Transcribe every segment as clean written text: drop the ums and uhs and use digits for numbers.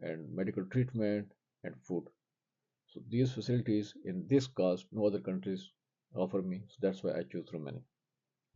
and medical treatment, and food. So these facilities in this cost no other countries offer me. So that's why I choose Romania.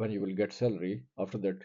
when you will get salary, after that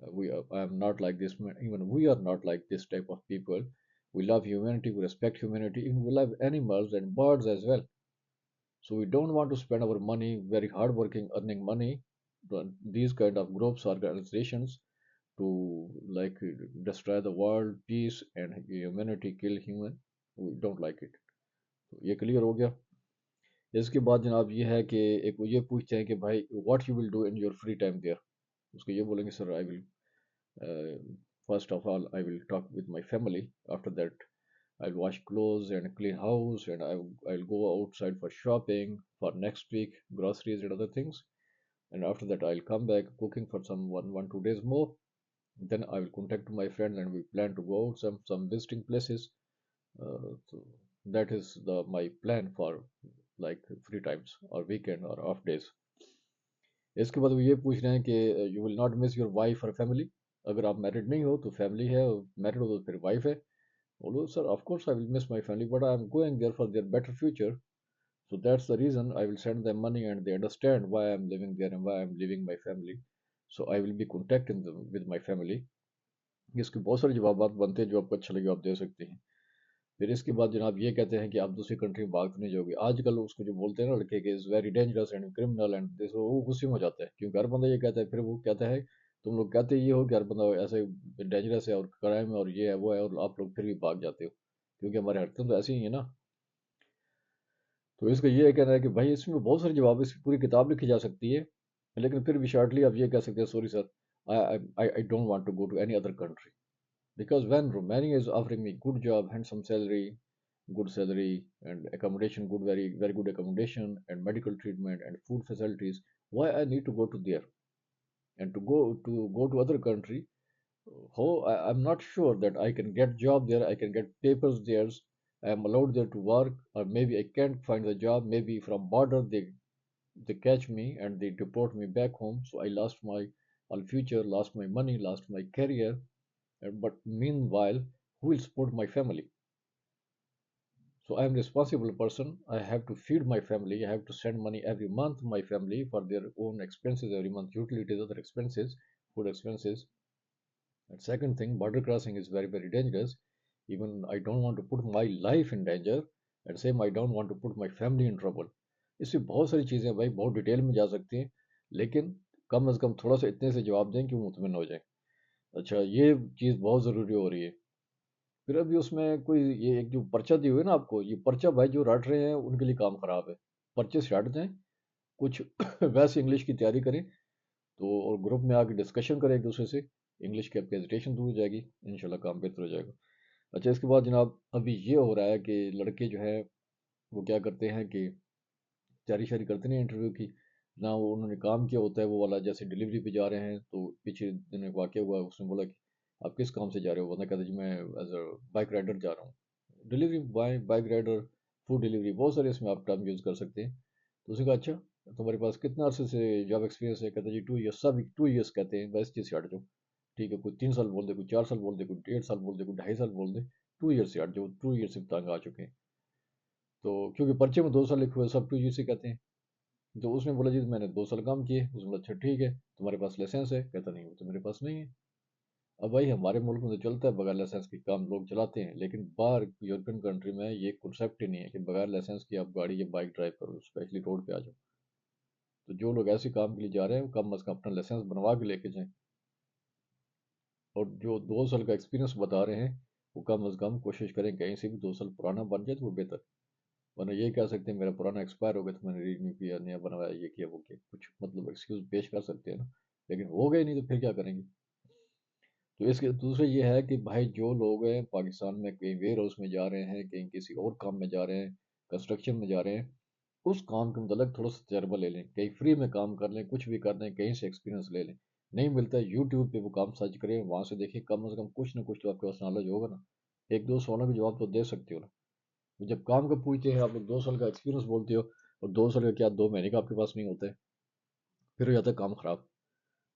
I am not like this man. Even we are not like this type of people. We love humanity, we respect humanity, even we love animals and birds as well. So we don't want to spend our money very hard working earning money to these kind of groups organizations to like destroy the world peace and humanity, kill human. We don't like it. تو یہ clear ہو گیا. اس کے بعد جناب یہ ہے کہ ایک وہ یہ پوچھتے ہیں کہ بھائی what you will do in your free time there. اس کو یہ بولیں گے سر آئی ول first of all I will talk with my family. After that I'll wash clothes and clean house, and I'll go outside for shopping for next week groceries and other things. And after that I'll come back cooking for some 1 2 days more. Then I will contact my friends and we plan to go out some visiting places. So that is the my plan for like free times or weekend or off days. اس کے بعد وہ یہ پوچھ رہے ہیں کہ you will not miss your wife اور family. اگر آپ میرڈ نہیں ہو تو فیملی ہے, میرڈ ہو تو پھر وائف ہے. بولو sir of course I will miss my family but I am going there for their better future. So that's the reason I will send them money and they understand why I'm living there and why I'm leaving my family. So I will be contacting them with my family. اس کے بہت سارے جوابات بنتے ہیں جو آپ کو اچھا لگے آپ دے سکتے ہیں. پھر اس کے بعد جناب یہ کہتے ہیں کہ آپ دوسری کنٹری میں بھاگتے نہیں جاؤ گے. آج کل اس کو جو بولتے ہیں نا لڑکے کہ is very dangerous and criminal and this, وہ غصے میں ہو جاتا ہے کیونکہ ہر بندہ یہ کہتا ہے. پھر وہ کہتا ہے تم لوگ کہتے یہ ہو کہ ہر بندہ ایسے ڈینجرس ہے اور کرائم ہے اور یہ ہے وہ ہے, اور آپ لوگ پھر بھی بھاگ جاتے ہو کیونکہ ہمارے حرکتیں تو ایسی ہی ہیں نا. تو اس کا یہ کہنا ہے کہ بھائی اس میں بہت سارے جواب, اس کی پوری کتاب لکھی جا سکتی ہے, لیکن پھر بھی شارٹلی آپ یہ کہہ سکتے ہیں sorry sir I don't want to go to any other country because when Romania is offering me good job, handsome salary, good salary and accommodation, good very good accommodation and medical treatment and food facilities, why I need to go to there and to go to other country. I'm not sure that I can get job there, I can get papers there, I am allowed there to work, or maybe I can't find the job, maybe from border they catch me and they deport me back home, so I lost my all future, lost my money, lost my career. But meanwhile, who will support my family? So I am responsible person. I have to feed my family. I have to send money every month to my family for their own expenses every month, utilities, other expenses, food expenses. And second thing, border crossing is very dangerous. Even I don't want to put my life in danger. And same, I don't want to put my family in trouble. اس میں بہت ساری چیزیں بھائی بہت detail میں جا سکتی ہیں, لیکن کم از کم تھوڑا سا اتنے سے جواب دیں کہ وہ مطمئن ہو جائیں. اچھا یہ چیز بہت ضروری ہو رہی ہے. پھر ابھی اس میں کوئی یہ ایک جو پرچہ دی ہوئی ہے نا آپ کو, یہ پرچہ بھائی جو رٹ رہے ہیں ان کے لیے کام خراب ہے. پرچے سے ہٹ جائیں, کچھ ویسے انگلش کی تیاری کریں تو, اور گروپ میں آ کے ڈسکشن کریں ایک دوسرے سے, انگلش کی آپ کی ہیزیٹیشن دور ہو جائے گی, انشاءاللہ کام بہتر ہو جائے گا. اچھا اس کے بعد جناب ابھی یہ ہو رہا ہے کہ لڑکے جو ہے وہ کیا کرتے ہیں کہ تیاری شیاری کرتے نہیں انٹرویو کی, نہ وہ انہوں نے کام کیا ہوتا ہے وہ والا. جیسے ڈلیوری پہ جا رہے ہیں تو پیچھے دن ایک واقعہ ہوا, اس نے بولا کہ آپ کس کام سے جا رہے ہو, بندہ کہتا جی میں ایز اے بائک رائڈر جا رہا ہوں. Delivery boy, bike rider, food delivery, بہت سارے اس میں آپ ٹرم یوز کر سکتے ہیں. تو اس نے کہا اچھا تمہارے پاس کتنا عرصے سے جاب ایکسپیرینس ہے, کہتا جی 2 ایئرس, سب 2 ایئرس کہتے ہیں, بس چیز سے ہٹ جاؤ. ٹھیک ہے, کوئی 3 سال بول دے, کوئی 4 سال بول دے, کوئی 1.5 سال بول دے, کوئی 2.5 سال بول دے, 2 ایئرس سے ہٹ جاؤ, 2 ایئرس سے تنگ آ چکے ہیں. تو کیونکہ پرچے میں 2 سال لکھے ہوئے سب 2 ایئرس سے کہتے ہیں. تو اس نے بولا جی میں نے 2 سال کام کیے. اس نے بولا اچھا ٹھیک ہے تمہارے پاس لائسنس ہے, کہتا نہیں وہ تو میرے پاس نہیں ہے. اب بھائی ہمارے ملک میں تو چلتا ہے بغیر لائسنس کے کام لوگ چلاتے ہیں, لیکن باہر یورپین کنٹری میں یہ کنسیپٹ ہی نہیں ہے کہ بغیر لائسنس کے آپ گاڑی یا بائک ڈرائیو کرو, اسپیشلی روڈ پہ آ جاؤ. تو جو لوگ ایسے کام کے لیے جا رہے ہیں وہ کم از کم اپنا لائسنس بنوا کے لے کے جائیں, اور جو 2 سال کا ایکسپیرینس بتا رہے ہیں وہ کم از کم کوشش کریں کہیں سے بھی 2 سال پرانا بن جائے تو وہ بہتر. ورنہ یہ کہہ سکتے ہیں میرا پرانا ایکسپائر ہو گیا تو میں نے رینیو کیا, نیا بنوایا, یہ کیا وہ کیا, کچھ مطلب ایکسکیوز پیش کر سکتے ہیں نا, لیکن ہو گئے نہیں تو پھر کیا کریں گے. تو اس کے دوسرے یہ ہے کہ بھائی جو لوگ ہیں پاکستان میں کہیں ویئر ہاؤس میں جا رہے ہیں, کہیں کسی اور کام میں جا رہے ہیں, کنسٹرکشن میں جا رہے ہیں, اس کام کے متعلق تھوڑا سا تجربہ لے لیں, کہیں فری میں کام کر لیں, کچھ بھی کر لیں, کہیں سے ایکسپیرینس لے لیں. نہیں ملتا ہے یوٹیوب پہ وہ کام سرچ کریں, وہاں سے دیکھیں, کم از کم کچھ نہ کچھ تو آپ کے پاس نالج ہوگا نا, 1 2 سوالوں کا جواب تو دے سکتے ہو نا. جب کام کا پوچھتے ہیں آپ لوگ 2 سال کا ایکسپیرینس بولتے ہو, اور 2 سال کا کیا 2 مہینے کا آپ کے پاس نہیں ہوتا ہے, پھر ہو جاتا ہے کام خراب.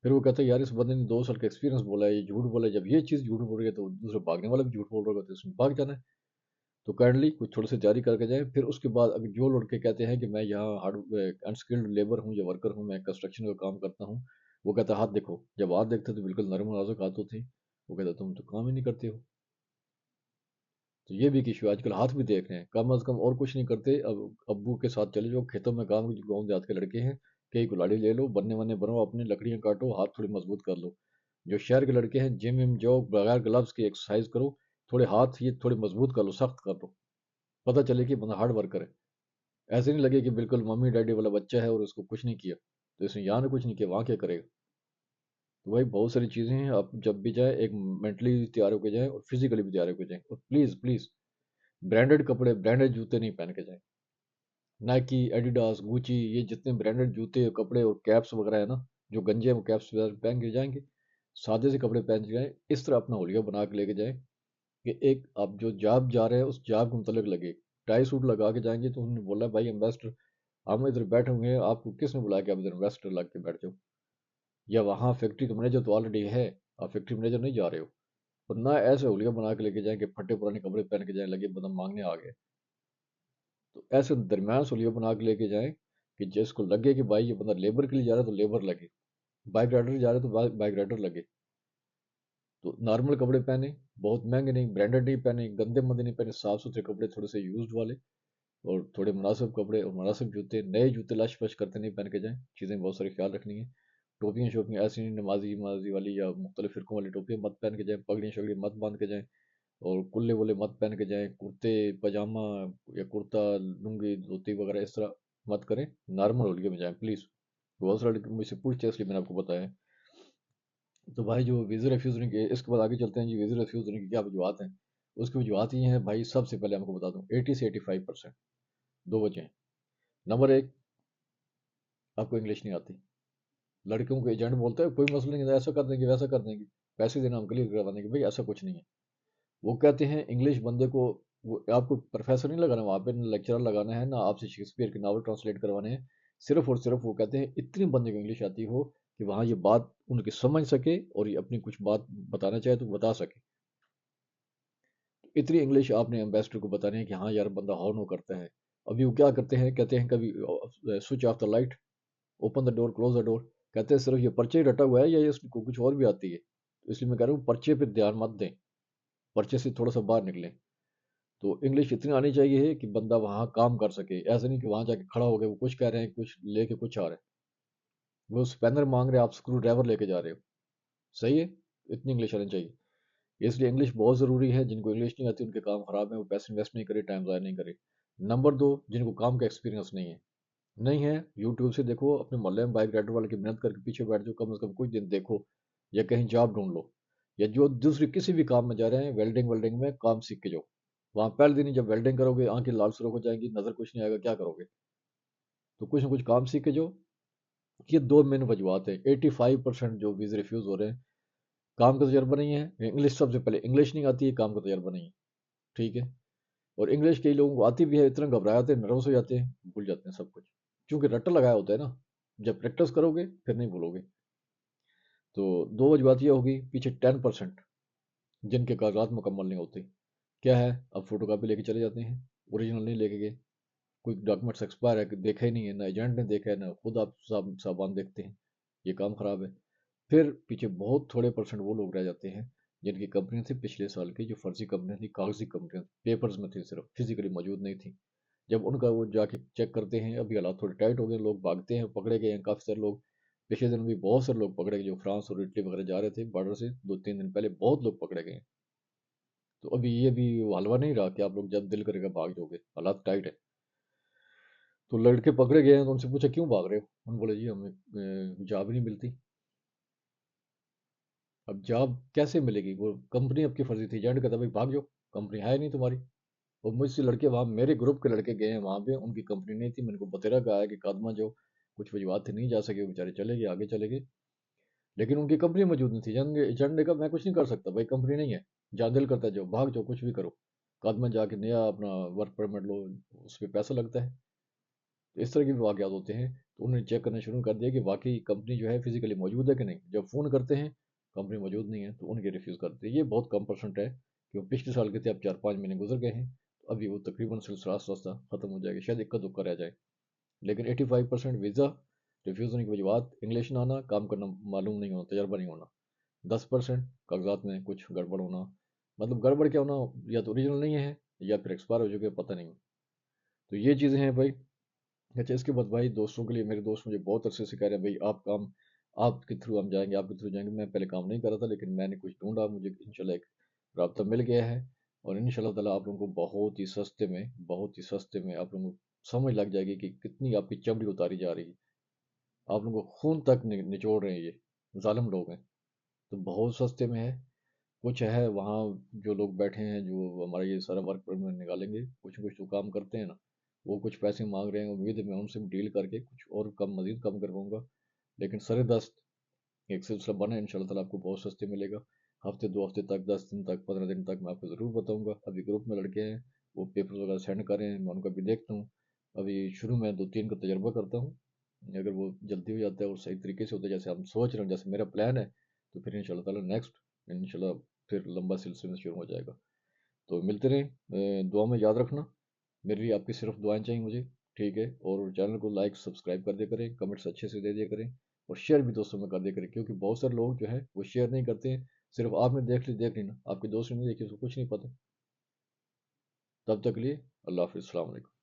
پھر وہ کہتے ہیں یار اس بندے نے 2 سال کا ایکسپیرینس بولا ہے, یہ جھوٹ بولا ہے. جب یہ چیز جھوٹ بول رہی ہے تو دوسرے بھاگنے والا بھی جھوٹ بول رہا ہوگا, تو اس میں بھاگ جانا ہے. تو کائنڈلی کچھ تھوڑے سے جاری کر کے جائیں. پھر اس کے بعد اگر جو لڑکے کہتے ہیں کہ میں یہاں ہارڈ انسکلڈ لیبر ہوں یا ورکر ہوں, میں کنسٹرکشن کا کام کرتا ہوں, وہ کہتا ہے ہاتھ دیکھو. جب ہاتھ دیکھتے تو بالکل نرم و نازک ہاتھ ہوتے ہیں, وہ کہتا ہے تم تو کام ہی نہیں کرتے ہو. تو یہ بھی ایک ایشو, آج کل ہاتھ بھی دیکھ رہے ہیں, کم از کم اور کچھ نہیں کرتے. اب ابو کے ساتھ چلے جاؤ کھیتوں میں کام, جو گاؤں دیہات کے لڑکے ہیں, کئی کلاڑی لے لو, بننے ونے بنو, اپنی لکڑیاں کاٹو, ہاتھ تھوڑی مضبوط کر لو. جو شہر کے لڑکے ہیں جم وم جاؤ, بغیر گلوز کے ایکسرسائز کرو, تھوڑے ہاتھ یہ تھوڑے مضبوط کر لو, سخت کر لو. پتہ چلے کہ بندہ ہارڈ ورکر ہے. ایسے نہیں لگے کہ بالکل ممی ڈیڈی والا بچہ ہے اور اس کو کچھ نہیں کیا، تو اس نے یہاں نے کچھ نہیں کیا وہاں کیا کرے گا. تو بھائی بہت ساری چیزیں ہیں، آپ جب بھی جائیں ایک مینٹلی تیار ہو کے جائیں اور فزیکلی بھی تیار ہو کے جائیں. اور پلیز پلیز برانڈڈ کپڑے برانڈڈ جوتے نہیں پہن کے جائیں. نائکی، ایڈیڈاس، گوچی، یہ جتنے برانڈڈ جوتے کپڑے اور کیپس وغیرہ ہے نا، جو گنجے ہیں وہ کیپس پہن کے جائیں گے. سادے سے کپڑے پہن کے جائیں، اس طرح اپنا ہولیا بنا کے لے کے جائیں کہ ایک آپ جو جاب جا رہے ہیں اس جاب کے متعلق لگے. ٹائی سوٹ لگا کے جائیں گے تو انہوں نے بولا بھائی امبیسڈر ہم ادھر بیٹھے ہوئے ہیں، آپ کو کس نے بلایا کہ آپ ادھر امبیسڈر لگ کے بیٹھ جاؤ؟ یا وہاں فیکٹری کا مینیجر تو آلریڈی ہے، آپ فیکٹری مینیجر نہیں جا رہے ہو. اور نہ ایسے ہولیا بنا کے لے کے جائیں کہ پھٹے پرانے کپڑے پہن کے جائیں لگے بندہ مانگنے آ گئے. تو ایسے درمیان سے ہولیا بنا کے لے کے جائیں کہ جس کو لگے کہ بھائی یہ بندہ لیبر کے لیے جا رہا ہے تو لیبر لگے، بائک رائڈر جا رہا ہے تو بائک رائڈر لگے. تو نارمل کپڑے پہنے، بہت مہنگے نہیں، برانڈڈ نہیں پہنے، گندے مندے نہیں پہنے، صاف ستھرے کپڑے تھوڑے سے یوزڈ والے، اور تھوڑے مناسب کپڑے اور مناسب جوتے، نئے جوتے لش پش کرتے نہیں پہن کے جائیں. چیزیں بہت ساری خیال رکھنی ہے. ٹوپیاں شوپیاں ایسی نہیں نمازی مازی والی یا مختلف فرقوں والی ٹوپیاں مت پہن کے جائیں، پگڑیاں شگڑیاں مت باندھ کے جائیں، اور کلے ولے مت پہن کے جائیں، کرتے پاجامہ یا کرتا لنگی دھوتی وغیرہ اس طرح مت کریں. نارمل ہولیے میں جائیں پلیز. بہت سارے لڑکے مجھ سے پوچھتے ہیں اس لیے میں نے آپ کو بتایا ہے. تو بھائی جو ویزا ریفیوز ہونے کے، اس کے بعد آگے چلتے ہیں جی ویزا ریفیوز ہونے کی کیا وجوہات ہیں. اس کی وجوہات یہ ہیں بھائی، سب سے پہلے ہم کو بتا دوں 80 سے 85%. دو وجہ ہیں. نمبر ایک، آپ کو انگلش نہیں آتی. لڑکیوں کو ایجنٹ بولتا ہے کوئی مسئلہ نہیں ہے، ایسا کر دیں گے ویسا کر دیں گے، پیسے دینا ہم کلیئر کروا دیں گے. بھائی ایسا کچھ نہیں ہے. وہ کہتے ہیں انگلش بندے کو، وہ آپ کو پروفیسر نہیں لگانا وہاں پہ، نہ لیکچرر لگانا ہے، نہ آپ سے شیکسپیئر کے ناول ٹرانسلیٹ کروانے ہیں. صرف اور صرف وہ کہتے ہیں اتنی بندے کو انگلش آتی ہو کہ وہاں یہ بات ان کی سمجھ سکے اور یہ اپنی کچھ بات بتانا چاہے تو بتا سکے. اتنی انگلش آپ نے امبیسڈر کو بتانی ہے کہ ہاں یار بندہ ہارن ہو کرتا ہے. ابھی وہ کیا کرتے ہیں، کہتے ہیں کبھی switch off the light, open the door, close the door. کہتے ہیں صرف یہ پرچے ہی رٹا ہوا ہے یا اس کو کچھ اور بھی آتی ہے. تو اس لیے میں کہہ رہا ہوں پرچے پہ دھیان مت دیں، پرچے سے تھوڑا سا باہر نکلیں. تو انگلش اتنی آنی چاہیے کہ بندہ وہاں کام کر سکے. ایسا نہیں کہ وہاں جا کے کھڑا ہو گئے وہ کچھ کہہ رہے ہیں کچھ لے کے کچھ آ رہے ہیں، وہ اسپینر مانگ رہے ہیں آپ اسکرو ڈرائیور لے کے جا رہے ہو. صحیح ہے. اتنی انگلش آنی چاہیے. اس لیے انگلش بہت ضروری ہے. جن کو انگلش نہیں آتی ان کے کام خراب ہیں، وہ پیسے انویسٹ نہیں کرے، ٹائم ضائع نہیں کرے. نمبر دو، جن کو کام کا ایکسپیرینس نہیں ہے، نہیں ہے یوٹیوب سے دیکھو، اپنے محلے میں بائک رائڈر والے کی محنت کر کے پیچھے بیٹھ جاؤ، کم از کم کچھ دن دیکھو، یا کہیں جاب ڈھونڈ لو، یا جو دوسری کسی بھی کام میں جا رہے ہیں ویلڈنگ ویلڈنگ میں کام سیکھ کے جاؤ. وہاں پہلے دن ہی جب ویلڈنگ کرو گے آنکھیں لال سرخ ہو جائیں گی، نظر کچھ نہیں آئے گا، کیا کرو گے؟ تو کچھ نہ کچھ کام سیکھ کے جاؤ. یہ دو مین وجوہات ہیں. 85% جو ویزے ریفیوز ہو رہے ہیں کام کا تجربہ نہیں ہے. انگلش سب سے پہلے انگلش نہیں آتی ہے، کام کا تجربہ نہیں ہے. ٹھیک ہے. اور انگلش کئی لوگوں کو آتی بھی ہے، اتنا گھبرا جاتے ہیں، نروس ہو جاتے ہیں، بھول جاتے ہیں سب کچھ، کیونکہ رٹا لگایا ہوتا ہے نا. جب پریکٹس کرو گے پھر نہیں بھولو گے. تو دو وجوہات یہ ہوگی. پیچھے 10% جن کے کاغذات مکمل نہیں ہوتے. کیا ہے، اب فوٹو کاپی لے کے چلے جاتے ہیں، اوریجنل نہیں لے کے گئے، کوئی ڈاکومنٹس ایکسپائر ہے کہ دیکھا ہی نہیں ہے، نہ ایجنٹ نے دیکھا ہے، نہ خود آپ صاحبان دیکھتے ہیں. یہ کام خراب ہے. پھر پیچھے بہت تھوڑے پرسنٹ وہ لوگ رہ جاتے ہیں جن کی کمپنیاں تھیں پچھلے سال کی، جو فرضی کمپنیاں تھیں، کاغذی کمپنیاں، پیپرز میں تھیں، صرف فزیکلی موجود نہیں تھیں. جب ان کا وہ جا کے چیک کرتے ہیں، ابھی حالات تھوڑے ٹائٹ ہو گئے، لوگ بھاگتے ہیں، پکڑے گئے ہیں کافی سارے لوگ. پچھلے دن بھی بہت سارے لوگ پکڑے گئے جو فرانس اور اٹلی وغیرہ جا رہے تھے بارڈر سے، 2 3 دن پہلے بہت لوگ پکڑے گئے ہیں. تو ابھی یہ بھی وہ حلوہ نہیں رہا کہ آپ لوگ جب دل کرے گا بھاگ جاؤ گے، حالات ٹائٹ ہے. تو لڑکے پکڑے گئے ہیں تو ان سے پوچھا کیوں بھاگ رہے ہو؟ انہوں نے بولے جی ہمیں جاب نہیں ملتی. اب جاب کیسے ملے گی؟ وہ کمپنی آپ کی فرضی تھی، ایجنٹ کہتا بھائی بھاگ جاؤ، کمپنی ہے نہیں تمہاری. اور مجھ سے لڑکے وہاں میرے گروپ کے لڑکے گئے ہیں وہاں پہ، ان کی کمپنی نہیں تھی. میں نے کو بتیرا کہا ہے کہ قادمہ جو کچھ وجوہات تھے نہیں جا سکے، وہ بیچارے چلے گئے، آگے چلے گئے، لیکن ان کی کمپنی موجود نہیں تھی. ایجنٹ نے کہا میں کچھ نہیں کر سکتا بھائی، کمپنی نہیں ہے، جہاں دل کرتا ہے جاؤ، بھاگ جاؤ، کچھ بھی کرو. قادمہ جا کے نیا اپنا ورک پرمٹ لو، اس پہ پیسہ لگتا ہے. تو اس طرح کے بھی واقعات ہوتے ہیں. تو انہوں نے چیک کرنا شروع کر دیا کہ واقعی کمپنی جو ہے فزیکلی موجود ہے کہ نہیں. جب فون کرتے ہیں کمپنی موجود نہیں ہے تو ان کے ریفیوز کرتے ہیں. یہ بہت کم پرسنٹ ہے کہ وہ پچھلے سال کے تھے، اب 4 5 مہینے گزر گئے ہیں، تو ابھی وہ تقریباً سلسلہ راستہ ختم ہو جائے گا، شاید اکا دکا رہ جائے. لیکن 85% ویزا ریفیوز ہونے کی وجوہات انگلش نہ آنا، کام کرنا معلوم نہیں ہونا، تجربہ نہیں ہونا. 10% کاغذات میں کچھ گڑبڑ ہونا. مطلب گڑبڑ کیا ہونا، یا تو اوریجنل نہیں ہے یا پھر ایکسپائر ہو چکے، پتہ نہیں. تو یہ چیزیں ہیں بھائی. اچھا اس کے بعد بھائی دوستوں کے لیے، میرے دوست مجھے بہت عرصے سے کہہ رہے ہیں بھائی آپ کام، آپ کے تھرو ہم جائیں گے، آپ کے تھرو جائیں گے. میں پہلے کام نہیں کر رہا تھا لیکن میں نے کچھ ڈھونڈا، مجھے انشاءاللہ ایک رابطہ مل گیا ہے. اور انشاءاللہ تعالیٰ آپ لوگوں کو بہت ہی سستے میں آپ لوگوں کو سمجھ لگ جائے گی کہ کتنی آپ کی چمڑی اتاری جا رہی ہے. آپ لوگوں کو خون تک نچوڑ رہے ہیں یہ ظالم لوگ ہیں. تو بہت سستے میں ہے. کچھ ہے وہاں جو لوگ بیٹھے ہیں جو ہمارا یہ سارا ورک پرمٹ نکالیں گے، کچھ تو کام کرتے ہیں نا، وہ کچھ پیسے مانگ رہے ہیں. امید ہے میں ان سے بھی ڈیل کر کے کچھ اور مزید کم کرواؤں گا. لیکن سر دست ایک سلسلہ بنا ہے، ان شاء اللہ تعالیٰ آپ کو بہت سستے ملے گا. ہفتے 2 ہفتے تک، 10 دن تک، 15 دن تک میں آپ کو ضرور بتاؤں گا. ابھی گروپ میں لڑکے ہیں، وہ پیپر وغیرہ سینڈ کر رہے ہیں، میں ان کا بھی دیکھتا ہوں. ابھی شروع میں 2 3 کا تجربہ کرتا ہوں. اگر وہ جلدی ہو جاتا ہے اور صحیح طریقے سے ہوتا ہے جیسے ہم سوچ رہے ہیں، جیسے میرا پلان ہے، تو پھر ان شاء اللہ تعالیٰ نیکسٹ ان شاء اللہ پھر لمبا سلسلہ شروع ہو جائے گا. تو ملتے رہیں. دعا میں یاد رکھنا. میرے لیے آپ کی صرف دعائیں چاہیے مجھے. ٹھیک ہے؟ اور چینل کو لائک سبسکرائب کر دیا کریں، کمنٹس اچھے سے دے دیا کریں، اور شیئر بھی دوستوں میں کر دیا کریں. کیونکہ بہت سارے لوگ جو ہے وہ شیئر نہیں کرتے ہیں. صرف آپ نے دیکھ لی نا، آپ کے دوست نے نہیں دیکھی، اس کو کچھ نہیں پتہ. تب تک کے لیے اللہ حافظ، السلام علیکم.